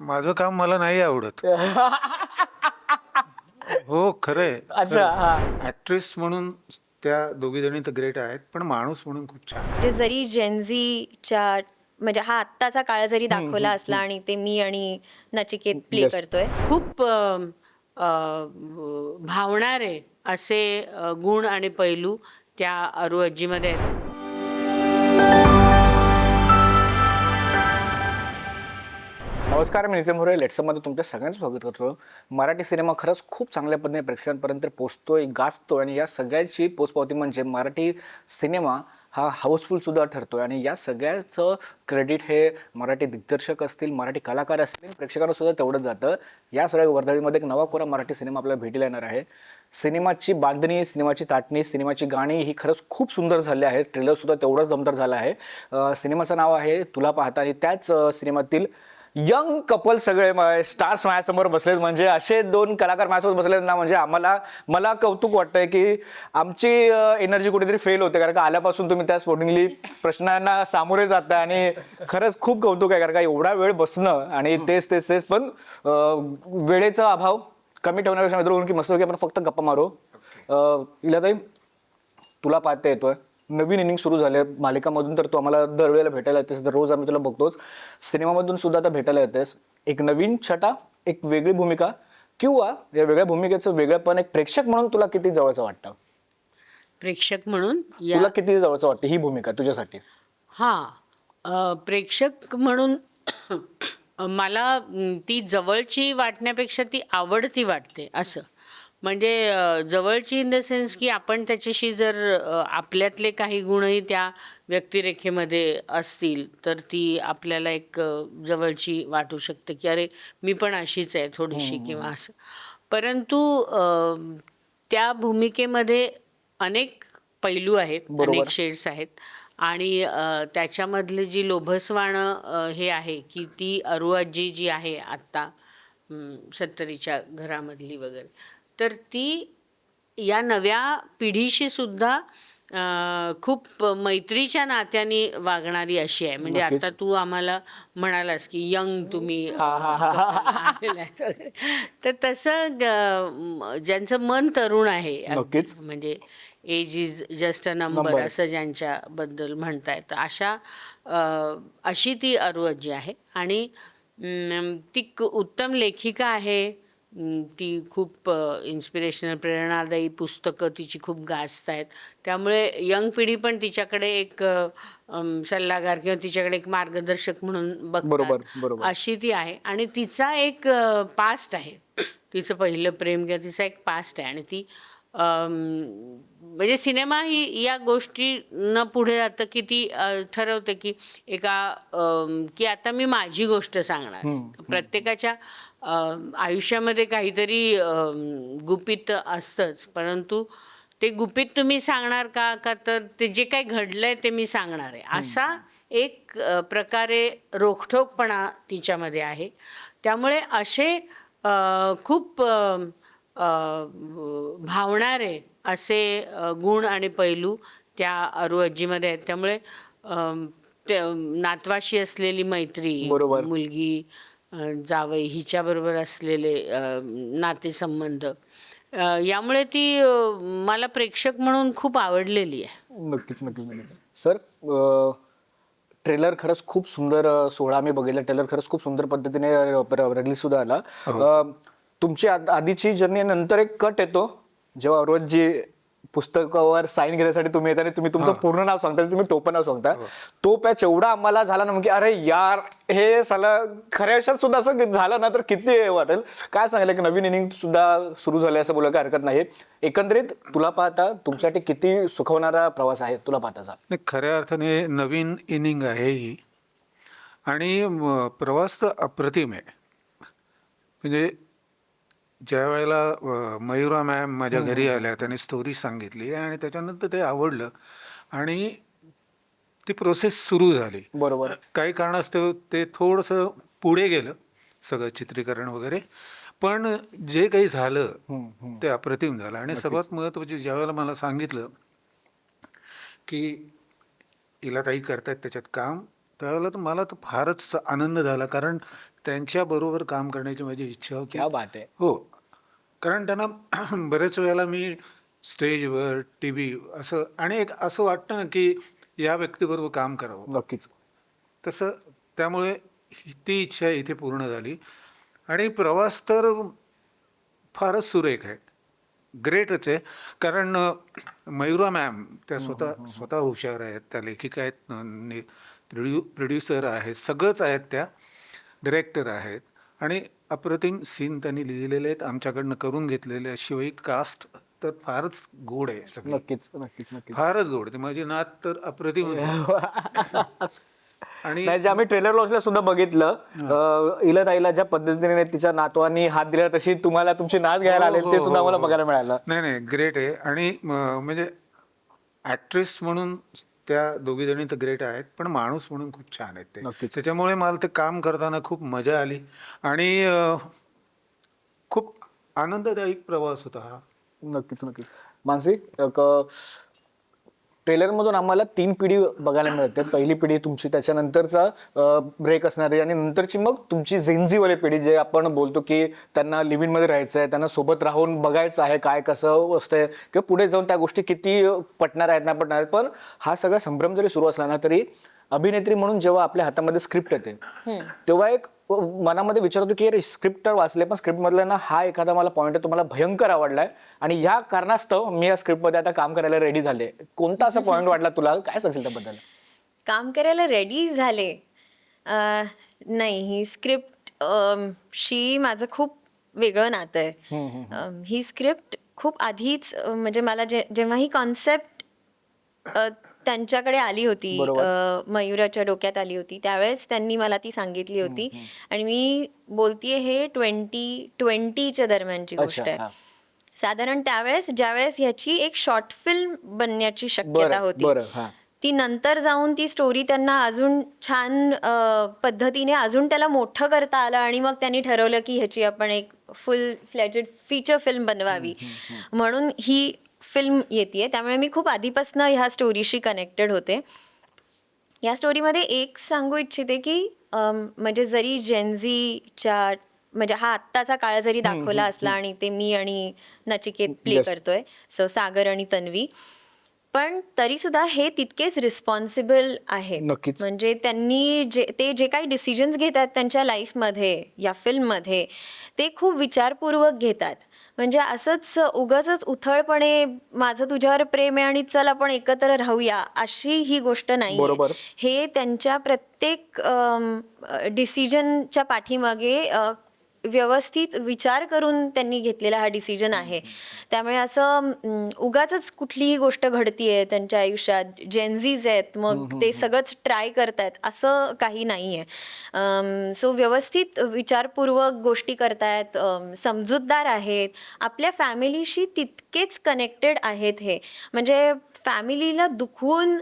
माझं काम मला नाही आवडत. हो खरंय. अच्छा, हा. ऍक्ट्रेस म्हणून त्या दोघी जणी तर ग्रेट आहेत, पण माणूस म्हणून खूप छान. म्हणजे जरी जेनझीच्या म्हणजे हा आत्ताचा काळ जरी दाखवला असला आणि ते मी आणि नचिकेत प्ले Yes. करतोय. खूप भावणारे असे गुण आणि पैलू त्या अरू आजीमध्ये आहेत. नमस्कार, मी नितीन मोरे. लेट्समध्ये तुमच्या सगळ्यांचं स्वागत करतो. मराठी सिनेमा खरंच खूप चांगल्या पद्धतीने प्रेक्षकांपर्यंत पोहोचतोय, गाजतोय आणि या सगळ्याची पोचपावती म्हणजे मराठी सिनेमा हा हाऊसफुल सुद्धा ठरतोय. आणि या सगळ्याचं क्रेडिट हे मराठी दिग्दर्शक असतील, मराठी कलाकार असतील, प्रेक्षकांना सुद्धा तेवढंच जातं. या सगळ्या वर्दळीमध्ये एक नवा कोरा मराठी सिनेमा आपल्याला भेटीला येणार आहे. सिनेमाची बांधणी, सिनेमाची ताटणी, सिनेमाची गाणी ही खरंच खूप सुंदर झाली आहेत. ट्रेलर सुद्धा तेवढंच दमदार झालं आहे. सिनेमाचं नाव आहे तुला पाहता आणि त्याच सिनेमातील यंग कपल सगळे स्टार्स माझ्यासमोर बसलेत. म्हणजे असे दोन कलाकार माझ्यासोबत बसलेत ना, म्हणजे मला कौतुक वाटतंय की आमची एनर्जी कुठेतरी फेल होते, कारण का आल्यापासून तुम्ही त्या स्पोर्टिंगली प्रश्नांना सामोरे जाता आणि खरंच खूप कौतुक आहे. कारण का एवढा वेळ बसणं आणि तेच पण वेळेचा अभाव कमी ठेवण्यापेक्षा मित्र की मस्त की आपण फक्त गप्पा मारू. इलाताई, तुला पाहता येतोय, नवीन इनिंग सुरू झाले मालिकामधून, तर तू आम्हाला दरवेळेला भेटायला येतेस, दररोज आम्ही तुला बघतोच. सिनेमामधून सुद्धा आता भेटायला येतेस. एक नवीन छटा, एक वेगळी भूमिका, किंवा या वेगळ्या भूमिकेचं वेगळंपण एक प्रेक्षक म्हणून तुला किती जवळचं वाटतं? प्रेक्षक म्हणून तुला किती जवळचं वाटतं ही भूमिका तुझ्यासाठी? प्रेक्षक म्हणून मला ती जवळची वाटण्यापेक्षा ती आवडती वाटते असं. म्हणजे जवळची इन द सेन्स की आपण त्याच्याशी जर आपल्यातले काही गुणही त्या व्यक्तिरेखेमध्ये असतील तर ती आपल्याला एक जवळची वाटू शकते की अरे मी पण अशीच आहे थोडीशी किंवा असं. परंतु त्या भूमिकेमध्ये अनेक पैलू आहेत, अनेक शेड्स आहेत आणि त्याच्यामधली जी लोभसवाणं हे आहे की ती अरू आजी जी आहे आत्ता 70च्या घरामधली वगैरे, तर ती या नव्या पिढीशी सुद्धा खूप मैत्रीच्या नात्याने वागणारी अशी आहे. म्हणजे आता तू आम्हाला म्हणालास की यंग तुम्ही आलेला आहेत वगैरे. तर तसं ज्यांचं मन तरुण आहे म्हणजे age is just a number असं ज्यांच्याबद्दल म्हणतायत, अशी ती अरू आजी आहे. आणि ती उत्तम लेखिका आहे. ती खूप इन्स्पिरेशनल प्रेरणादायी पुस्तकं तिची खूप गाजत आहेत. त्यामुळे यंग पिढी पण तिच्याकडे एक सल्लागार किंवा तिच्याकडे एक मार्गदर्शक म्हणून बघतात, अशी ती आहे. आणि तिचा एक पास्ट आहे, तिचं पहिलं प्रेम किंवा तिचा एक पास्ट आहे. आणि ती म्हणजे सिनेमा ही या गोष्टी न पुढे जातं की ती ठरवते की की आता मी माझी गोष्ट सांगणार. प्रत्येकाच्या आयुष्यामध्ये काहीतरी गुपित असतंच, परंतु ते गुपित तुम्ही सांगणार का तर ते जे काही घडलंय ते मी सांगणार आहे, असा एक प्रकारे रोखठोकपणा तिच्यामध्ये आहे. त्यामुळे असे खूप भावणारे असे गुण आणि पैलू त्या अरू आजीमध्ये आहेत. त्यामुळे नातवाशी असलेली मैत्री, मुलगी जावई हिच्याबरोबर असलेले नातेसंबंध, यामुळे ती मला प्रेक्षक म्हणून खूप आवडलेली आहे. नक्कीच. सर, ट्रेलर खरंच खूप सुंदर, 16 मी बघितलं ट्रेलर, खरंच खूप सुंदर पद्धतीने रिलीज सुद्धा आला. तुमची आधीची जर्नी नंतर एक कट येतो जेव्हा रोज जी पुस्तकावर साईन घेण्यासाठी तुम्ही येता आणि तुम्ही तुमचं पूर्ण नाव सांगता, तुम्ही टोपण नाव सांगता. तो पॅच एवढा आम्हाला झाला ना की अरे यार, हे साला खऱ्या आयुष्यात सुद्धा असं झालं ना तर किती वाटेल. काय सांगायला की नवीन इनिंग सुद्धा सुरू झाली असं बोलायला हरकत नाही. एकंदरीत तुला पाहता तुमच्यासाठी किती सुखवणारा प्रवास आहे तुला पाहताचा? खऱ्या अर्थाने नवीन इनिंग आहे ही, आणि प्रवास तर अप्रतिम आहे. म्हणजे ज्या वेळेला मयुरा मॅम माझ्या घरी आल्या, त्याने स्टोरी सांगितली आणि त्याच्यानंतर ते आवडलं आणि ती प्रोसेस सुरू झाली. बरोबर. काही कारणास्तव ते थोडंसं पुढे गेलं सगळं चित्रीकरण वगैरे, पण जे काही झालं ते अप्रतिम झालं. आणि सर्वात महत्त्वाचे, ज्यावेळेला मला सांगितलं की इलाताई करतायत त्याच्यात काम, त्यावेळेला तर मला तर फारच आनंद झाला, कारण त्यांच्याबरोबर काम करण्याची माझी इच्छा होती. क्या बात आहे. हो, कारण त्यांना बरेच वेळेला मी स्टेजवर, टीव्ही असं आणि एक असं वाटतं ना, की या व्यक्तीबरोबर काम करावं. नक्कीच. तसं त्यामुळे ती इच्छा इथे पूर्ण झाली आणि प्रवास तर फारच सुरेख आहे. ग्रेटच आहे. कारण मयुरा मॅम त्या स्वतः स्वतः हुशार आहेत. त्या लेखिका आहेत, प्रोड्युसर आहेत, सगळंच आहेत त्या. डिरेक्टर आहेत आणि अप्रतिम सीन त्यांनी लिहिलेले आहेत, आमच्याकडनं करून घेतलेले आहेत. शिवाय कास्ट तर फारच गोड आहे सगळी. नक्कीच नक्कीच नक्कीच. फारच गोड. ती माझी नात तर अप्रतिमच आहे. आणि नाही, जे आम्ही ट्रेलर लॉन्चला सुद्धा बघितलं, इलताईला ज्या पद्धतीने तिच्या नातवांनी हात दिला तशी तुम्हाला तुमची नात घ्यायला आले, ते सुद्धा आम्हाला बघायला मिळालं. नाही नाही, ग्रेट आहे. आणि म्हणजे ऍक्ट्रेस म्हणून त्या दोघी जणी तर ग्रेट आहेत, पण माणूस म्हणून खूप छान आहेत ते. नक्कीच. त्याच्यामुळे मला ते काम करताना खूप मजा आली आणि खूप आनंददायी प्रवास होता हा. नक्कीच नक्कीच. मानसी, ट्रेलर मधून आम्हाला 3 पिढी बघायला मिळते. पहिली पिढी तुमची, त्याच्यानंतरचा ब्रेक असणारी, आणि नंतरची मग तुमची झेनझी वाली पिढी, जे आपण बोलतो की त्यांना लिव्हिंग मध्ये राहायचं आहे, त्यांना सोबत राहून बघायचं आहे काय कसं असतंय, किंवा पुढे जाऊन त्या गोष्टी किती पटणार आहेत ना पटणार आहेत. पण हा सगळा संभ्रम जरी सुरू असला ना, तरी अभिनेत्री म्हणून जेव्हा आपल्या हातामध्ये स्क्रिप्ट येते तेव्हा एक मनामध्ये विचार होतो की अरे स्क्रिप्ट तर वाचले, पण स्क्रिप्ट मधला ना हा एखादा मला पॉईंट आहे तो मला भयंकर आवडलाय आणि या कारणास्तव मी या स्क्रिप्ट मध्ये आता काम करायला रेडी झाले. कोणता असा पॉईंट वाटला तुला? काय सांगशील त्याबद्दल? काम करायला रेडी झाले नाही, ही स्क्रिप्ट शी माझं खूप वेगळं नातं आहे. ही स्क्रिप्ट खूप आधीच म्हणजे मला जेव्हा ही कॉन्सेप्ट त्यांच्याकडे आली होती, मयुराच्या डोक्यात आली होती, त्यावेळेस त्यांनी मला ती सांगितली होती. आणि मी बोलतीये हे 2020च्या दरम्यानची गोष्ट आहे. साधारण त्यावेळेस ज्यावेळेस ह्याची एक शॉर्ट फिल्म बनण्याची शक्यता होती, ती नंतर जाऊन ती स्टोरी त्यांना अजून छान पद्धतीने अजून त्याला मोठं करता आलं आणि मग त्यांनी ठरवलं की ह्याची आपण एक फुल फ्लेजेड फीचर फिल्म बनवावी, म्हणून ही फिल्म येते. त्यामुळे मी खूप आधीपासून ह्या स्टोरीशी कनेक्टेड होते. या स्टोरीमध्ये एक सांगू इच्छिते की म्हणजे जरी जेनझीच्या म्हणजे हा आत्ताचा काळ जरी दाखवला असला आणि ते मी आणि नचिकेत प्ले करतोय, सो सागर आणि तन्वी, पण तरी सुद्धा हे तितकेच रिस्पॉन्सिबल आहेत. म्हणजे त्यांनी जे काही डिसिजन्स घेतात त्यांच्या लाईफमध्ये, या फिल्ममध्ये, ते खूप विचारपूर्वक घेतात. म्हणजे असंच उगाचच उथळपणे माझं तुझ्यावर प्रेम आहे आणि चल आपण एकत्र राहूया अशी ही गोष्ट नाही. हे त्यांच्या प्रत्येक डिसिजनच्या पाठीमागे व्यवस्थित विचार करून त्यांनी घेतलेला हा डिसिजन आहे. त्यामुळे असं उगाचच कुठलीही गोष्ट घडतीये त्यांच्या आयुष्यात, जेनझीज आहेत मग ते सगळंच ट्राय करतायत असं काही नाहीये. सो व्यवस्थित विचारपूर्वक गोष्टी करतायत, समजूतदार आहेत, आपल्या फॅमिलीशी तितकेच कनेक्टेड आहेत. हे म्हणजे फॅमिलीला दुखवून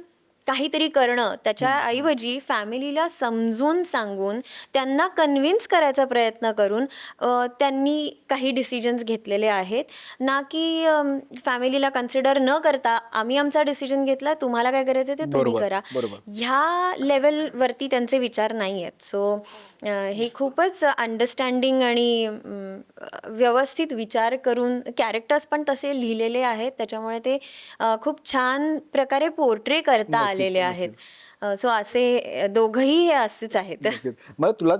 काहीतरी करणं त्याच्या ऐवजी फॅमिलीला समजून सांगून त्यांना कन्व्हिन्स करायचा प्रयत्न करून त्यांनी काही डिसिजन्स घेतलेले आहेत. ना की फॅमिलीला कन्सिडर न करता आम्ही आमचा डिसिजन घेतला, तुम्हाला काय करायचं ते तुम्ही करा, ह्या लेवलवरती त्यांचे विचार नाही आहेत. सो हे खूपच अंडरस्टँडिंग आणि व्यवस्थित विचार करून कॅरेक्टर्स पण तसे लिहिलेले आहेत, त्याच्यामुळे ते खूप छान प्रकारे पोर्ट्रे करता आलेले आहेत. सो असे दोघंही हे असेच आहेत. मग तुला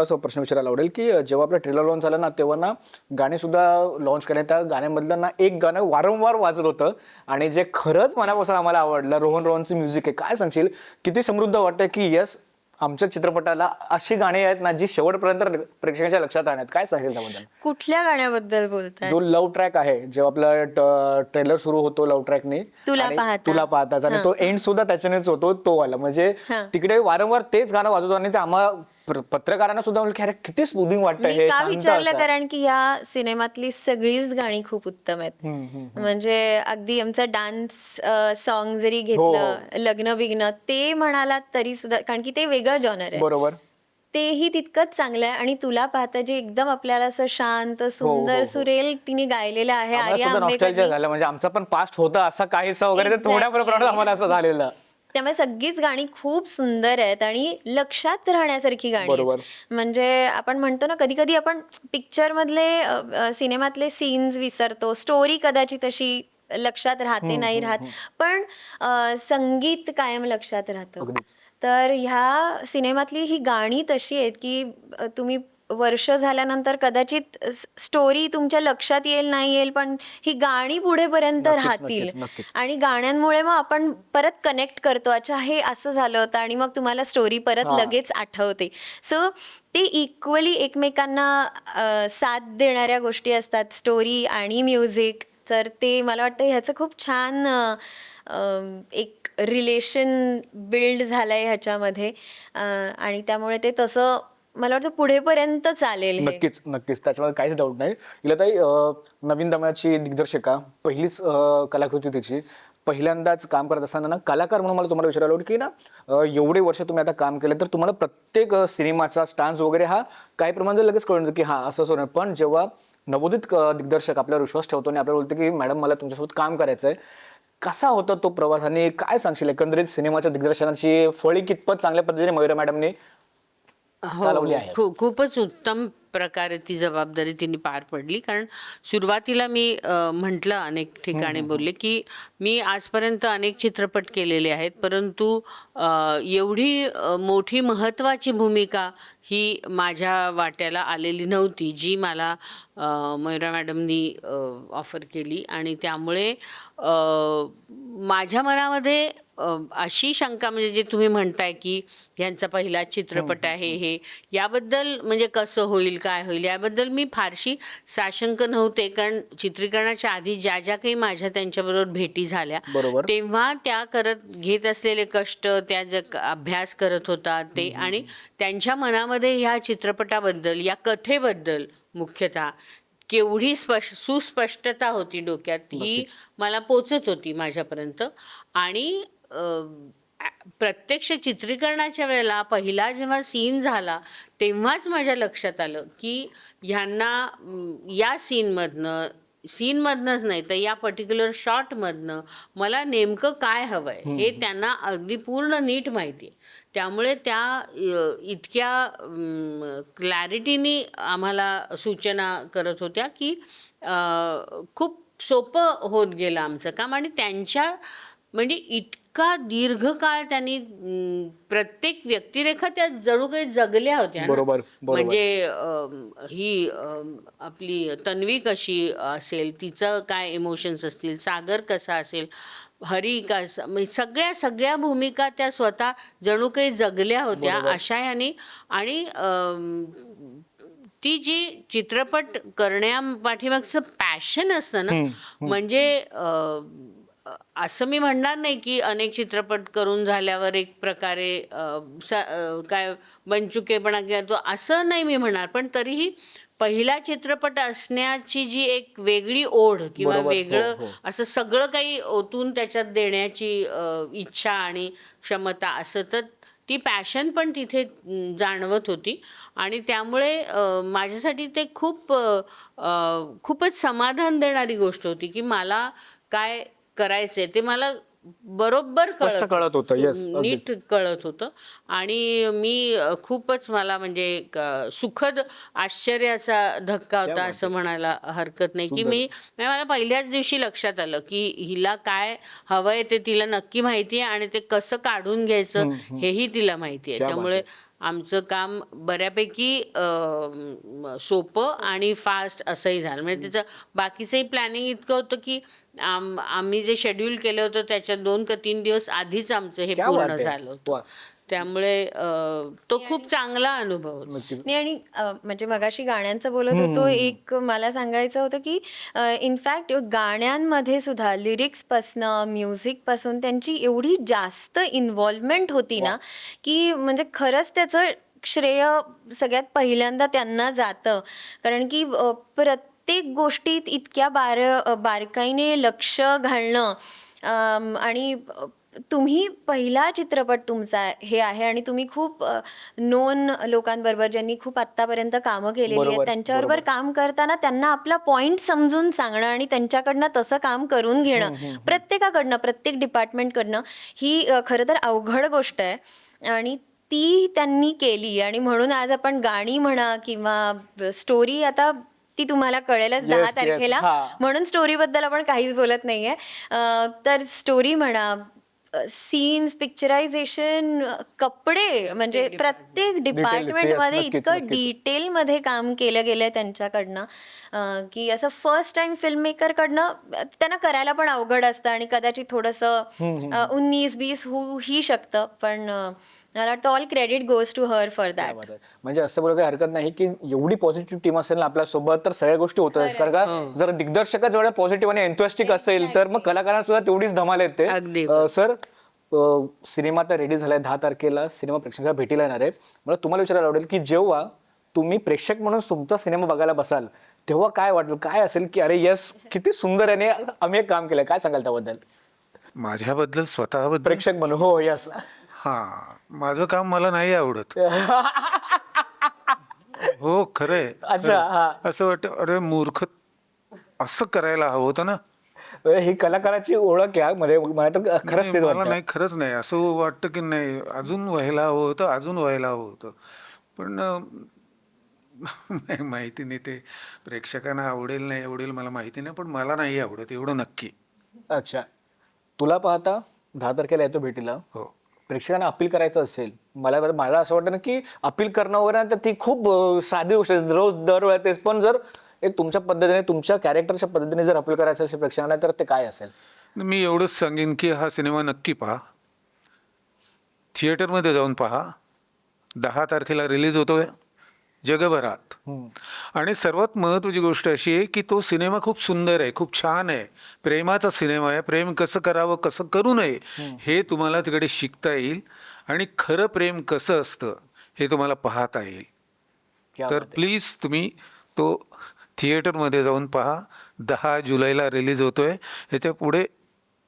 प्रश्न विचारायला आवडेल की जेव्हा आपलं ट्रेलर लॉन्च झालं ना, तेव्हा ना गाणे सुद्धा लॉन्च केले, त्या गाण्यामधलं ना एक गाणं वारंवार वाजत होतं आणि जे खरंच मनापासून आम्हाला आवडलं, रोहन रोहनचं म्युझिक आहे. काय सांगशील, किती समृद्ध वाटतंय की यस, आमच्या चित्रपटाला अशी गाणी आहेत ना जी शेवटपर्यंत प्रेक्षकांच्या लक्षात आणत. काय सांगेल त्याबद्दल? कुठल्या गाण्याबद्दल बोलताय? जो लव्ह ट्रॅक आहे, जेव्हा आपला ट्रेलर सुरू होतो लव्ह ट्रॅकने, तुला पाहताच, आणि तो एंड सुद्धा त्याच्यानेच होतो, तो वाला. म्हणजे तिकडे वारंवार तेच गाणं वाजवतो आणि ते आम्हाला पत्रकारांना सुद्धा म्हणलं की अरे किती स्मूथिंग वाटतं हे. का विचारलं? कारण की या सिनेमातली सगळीच गाणी खूप उत्तम आहेत. म्हणजे अगदी आमचा डान्स सॉन्ग जरी घेतलं, लग्न बिग्न, ते म्हणालात तरी सुद्धा, कारण की ते वेगळं जॉनर आहे, बरोबर, तेही तितकंच चांगलं आहे. आणि तुला पाहता जे एकदम आपल्याला असं शांत सुंदर सुरेल तिने गायलेलं आहे. म्हणजे आमचा पण पास्ट होता असा काहीसा वगैरे, थोड्या प्रमाणात आम्हाला असं झालेलं. त्यामुळे सगळीच गाणी खूप सुंदर आहेत आणि लक्षात राहण्यासारखी गाणी आहेत. बरोबर. म्हणजे आपण म्हणतो ना, कधी कधी आपण पिक्चर मधले सिनेमातले सीन्स विसरतो, स्टोरी कदाचित अशी लक्षात राहते नाही राहत, पण संगीत कायम लक्षात राहतं. अगदीच. तर ह्या सिनेमातली ही गाणी तशी आहेत की तुम्ही वर्ष झाल्यानंतर कदाचित स्टोरी तुमच्या लक्षात येईल नाही येईल, पण ही गाणी पुढेपर्यंत नक्कीच, राहतील. नक्कीच, नक्कीच. आणि गाण्यांमुळे मग आपण परत कनेक्ट करतो, अच्छा हे असं झालं होतं, आणि मग तुम्हाला स्टोरी परत लगेच आठवते. सो ते इक्वली एकमेकांना साथ देणाऱ्या गोष्टी असतात, स्टोरी आणि म्युझिक. तर ते मला वाटतं ह्याचं खूप छान एक रिलेशन बिल्ड झालंय ह्याच्यामध्ये, आणि त्यामुळे ते तसं मला वाटतं पुढेपर्यंत चालेल हे. नक्कीच, नक्कीच. त्याच्यामध्ये काहीच डाऊट नाही. इलाताई, नवीन दमाची दिग्दर्शिका, पहिलीच कलाकृती तिची. पहिल्यांदाच काम करत असताना ना, कलाकार म्हणून मला तुम्हाला विचारायला आवडेल, की ना एवढे वर्ष तुम्ही आता काम केलं, तर तुम्हाला प्रत्येक सिनेमाचा स्टान्स वगैरे हा काही प्रमाणात लगेच कळून येतो, की हां, असं होणार. पण जेव्हा नवोदित दिग्दर्शक आपल्यावर विश्वास ठेवतो आणि आपल्याला बोलतो, की मॅडम मला तुमच्यासोबत काम करायचं आहे. कसा होता तो प्रवास आणि काय सांगशील एकंदरीत सिनेमाच्या दिग्दर्शनाची फळी कितपत चांगल्या पद्धतीने मयुरा मॅडमने चालवली आहे? खूपच उत्तम प्रकारे ती जबाबदारी तिने पार पडली. कारण सुरुवातीला मी म्हटलं, अनेक ठिकाणी बोलले, की मी आजपर्यंत अनेक चित्रपट केलेले आहेत, परंतु एवढी मोठी महत्त्वाची भूमिका ही माझ्या वाट्याला आलेली नव्हती, जी मला मयुरा मॅडमनी ऑफर केली. आणि त्यामुळे माझ्या मनामध्ये अशी शंका, म्हणजे जे तुम्ही म्हणताय की ह्यांचा पहिला चित्रपट आहे हे, याबद्दल म्हणजे कसं होईल काय होईल याबद्दल मी फारशी साशंक नव्हते. कारण चित्रीकरणाच्या आधी ज्या ज्या काही माझ्या त्यांच्याबरोबर भेटी झाल्या, बरोबर. तेव्हा त्या घेत असलेले कष्ट, त्या अभ्यास करत होता ते, आणि त्यांच्या मनामध्ये ह्या चित्रपटाबद्दल, या कथेबद्दल मुख्यतः केवढी सुस्पष्टता होती डोक्यात, ही मला पोचत होती माझ्यापर्यंत. आणि प्रत्यक्ष चित्रीकरणाच्या वेळेला पहिला जेव्हा सीन झाला, तेव्हाच माझ्या लक्षात आलं की ह्यांना या सीनमधनंच नाही तर या पर्टिक्युलर शॉटमधनं मला नेमकं काय हवंय हे त्यांना अगदी पूर्ण नीट माहिती आहे. त्यामुळे त्या इतक्या क्लॅरिटीनी आम्हाला सूचना करत होत्या की खूप सोपं होत गेलं आमचं काम. आणि त्यांच्या म्हणजे इतका दीर्घकाळ त्यांनी प्रत्येक व्यक्तिरेखा त्या जणू काही जगल्या होत्या ना. बरोबर. म्हणजे ही आपली तन्वी कशी असेल, तिचं काय इमोशन्स असतील, सागर कसा असेल, हरी कसा, म्हणजे सगळ्या भूमिका त्या स्वतः जणू काही जगल्या होत्या अशा ह्यानी. आणि ती जी चित्रपट करण्यापाठीमागचं पॅशन असतं ना, म्हणजे असं मी म्हणणार नाही की अनेक चित्रपट करून झाल्यावर एक प्रकारे काय बनचुकेपणा किंवा तो, असं नाही मी म्हणणार. पण तरीही पहिला चित्रपट असण्याची जी एक वेगळी ओढ किंवा वेगळं असं सगळं काही ओतून त्याच्यात देण्याची इच्छा आणि क्षमता, असं तर ती पॅशन पण तिथे जाणवत होती. आणि त्यामुळे माझ्यासाठी ते खूपच समाधान देणारी गोष्ट होती की मला काय करायचंय ते मला बरोबर कळत होतं. Yes, नीट कळत होतं. आणि मी खूपच, मला म्हणजे सुखद आश्चर्याचा धक्का होता असं म्हणायला हरकत नाही की मला पहिल्याच दिवशी लक्षात आलं की हिला काय हवंय ते तिला नक्की माहिती आहे आणि ते कसं काढून घ्यायचं हेही तिला माहिती आहे. त्यामुळे आमचं काम बऱ्यापैकी सोपं आणि फास्ट असंही झालं. म्हणजे त्याचं बाकीचंही प्लॅनिंग इतकं होतं की आम्ही जे शेड्यूल केलं होतं त्याच्या 2 का 3 दिवस आधीच आमचं हे पूर्ण झालं होतं. त्यामुळे तो खूप चांगला अनुभव होता. नाही, आणि म्हणजे मगाशी गाण्यांचं बोलत होतो, एक मला सांगायचं होतं की इनफॅक्ट गाण्यांमध्ये सुद्धा लिरिक्स पासनं, म्युझिक पासून त्यांची एवढी जास्त इन्व्हॉल्वमेंट होती ना, की म्हणजे खरंच त्याचं श्रेय सगळ्यात पहिल्यांदा त्यांना जातं. कारण की प्रत्येक गोष्टीत इतक्या बारकाईने लक्ष घालणं आणि तुम्ही पहिला चित्रपट तुमचा हे आहे आणि तुम्ही खूप नोन लोकांबरोबर ज्यांनी खूप आत्तापर्यंत कामं केलेली आहेत बरोबर, त्यांच्याबरोबर काम करताना त्यांना आपला पॉइंट समजून सांगणं आणि त्यांच्याकडनं तसं काम करून घेणं प्रत्येकाकडनं, प्रत्येक डिपार्टमेंटकडनं ही खरं तर अवघड गोष्ट आहे आणि ती त्यांनी केली आणि म्हणून आज आपण गाणी म्हणा किंवा स्टोरी आता ती तुम्हाला कळेलच 10 Yes, तारखेला हा. म्हणून स्टोरीबद्दल आपण काहीच बोलत नाहीये. तर स्टोरी म्हणा, सीन्स, पिक्चरायझेशन, कपडे म्हणजे प्रत्येक डिपार्टमेंटमध्ये नक्कीच, इतकं नक्कीच. डिटेलमध्ये काम केलं गेलंय त्यांच्याकडनं की असं फर्स्ट टाइम फिल्म मेकरकडनं त्यांना करायला पण अवघड असतं आणि कदाचित थोडंसं 19-20 होऊही शकतं पण मला वाटतं all credit goes to her for क्या दॅट. बात आहे. म्हणजे असं बोलायला काही हरकत नाही की एवढी पॉझिटिव्ह टीम असेल ना आपल्या सोबत तर सगळ्या गोष्टी होतात. कारण का जर दिग्दर्शकच एवढ्या पॉझिटिव्ह आणि एन्थुसिस्टिक असेल तर मग कलाकारांना सुद्धा तेवढीच धमाल येते. अगदी सर, सिनेमा तर रेडी झालाय, 10 तारखेला सिनेमा प्रेक्षकांना भेटीला येणार आहे. मला तुम्हाला विचारायला आवडेल की जेव्हा तुम्ही प्रेक्षक म्हणून तुमचा सिनेमा बघायला बसाल तेव्हा काय वाटेल, काय असेल की अरे यस किती सुंदर आणि आम्ही एक काम केलंय, काय सांगाल त्याबद्दल माझ्याबद्दल स्वतःबद्दल प्रेक्षक म्हणून? हो यस. हा, माझं काम मला नाही आवडत. हो खरंय. अच्छा, हा. असं वाटतं अरे मूर्ख, असं करायला हवं होतं ना. ही कलाकाराची ओळख आहे म्हणजे मला तर खरंच नाही, ते मला वाटतं. नाही, खरंच नाही असं वाटतं की नाही अजून व्हायला हवं होतं, अजून व्हायला हवं होतं. पण नाही, माहिती नाही ते प्रेक्षकांना आवडेल नाही आवडेल मला माहिती नाही, पण मला नाही आवडत एवढं नक्की. अच्छा, तुला पाहता 10 तारखेला येतो भेटीला. हो, प्रेक्षकांना अपील करायचं असेल, मला असं वाटतं ना की अपील करणं वगैरे ना, तर ती खूप साधी गोष्ट आहे, रोज दरवेळेस. पण जर एक तुमच्या पद्धतीने तुमच्या कॅरेक्टरच्या पद्धतीने जर अपील करायचं असेल प्रेक्षकांना तर ते काय असेल? मी एवढंच सांगेन की हा सिनेमा नक्की पहा, थिएटरमध्ये जाऊन पहा. 10 तारखेला रिलीज होतोय जगभरात. आणि सर्वात महत्त्वाची गोष्ट अशी आहे की तो सिनेमा खूप सुंदर आहे, खूप छान आहे, प्रेमाचा सिनेमा आहे. प्रेम कसं करावं, कसं करू नये हे तुम्हाला तिकडे शिकता येईल आणि खरं प्रेम कसं असतं हे तुम्हाला पाहता येईल. क्या तर बात आहे. प्लीज तुम्ही तो थिएटरमध्ये जाऊन पहा. 10 जुलैला रिलीज होतोय. ह्याच्या पुढे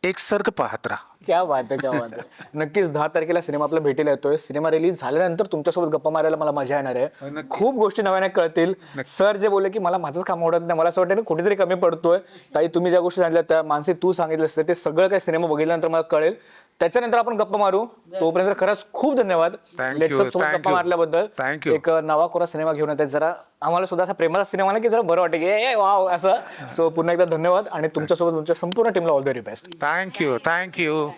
एकसारखं पाहत राहा. क्या बात आहे, क्या बात आहे. नक्कीच 10 तारखेला सिनेमा आपल्या भेटीला येतोय. सिनेमा रिलीज झाल्यानंतर तुमच्यासोबत गप्पा मारायला मला मजा येणार आहे. नक्की. खूप गोष्टी नव्याने कळतील. सर जे बोलले की मला माझंच काम आवडत नाही, मला असं वाटतं ना कुठेतरी कमी पडतोय. ताई तुम्ही ज्या गोष्टी सांगितल्या त्या, मानसी तू सांगितलं असतं ते सगळं काही सिनेमा बघितल्यानंतर मला कळेल. त्याच्यानंतर आपण गप्पा मारू. तोपर्यंत खरंच खूप धन्यवाद Thank Let's you, Up सोबत thank गप्पा you. मारल्याबद्दल. Thank you. एक नवा कोरा सिनेमा घेऊन येतात, जरा आम्हाला सुद्धा असा प्रेमाचा सिनेमा ना की जरा बरं वाटेल की ए वाव असं. सो पुन्हा एकदा धन्यवाद आणि तुमच्यासोबत तुमच्या संपूर्ण टीमला all the very best. Thank you, thank you.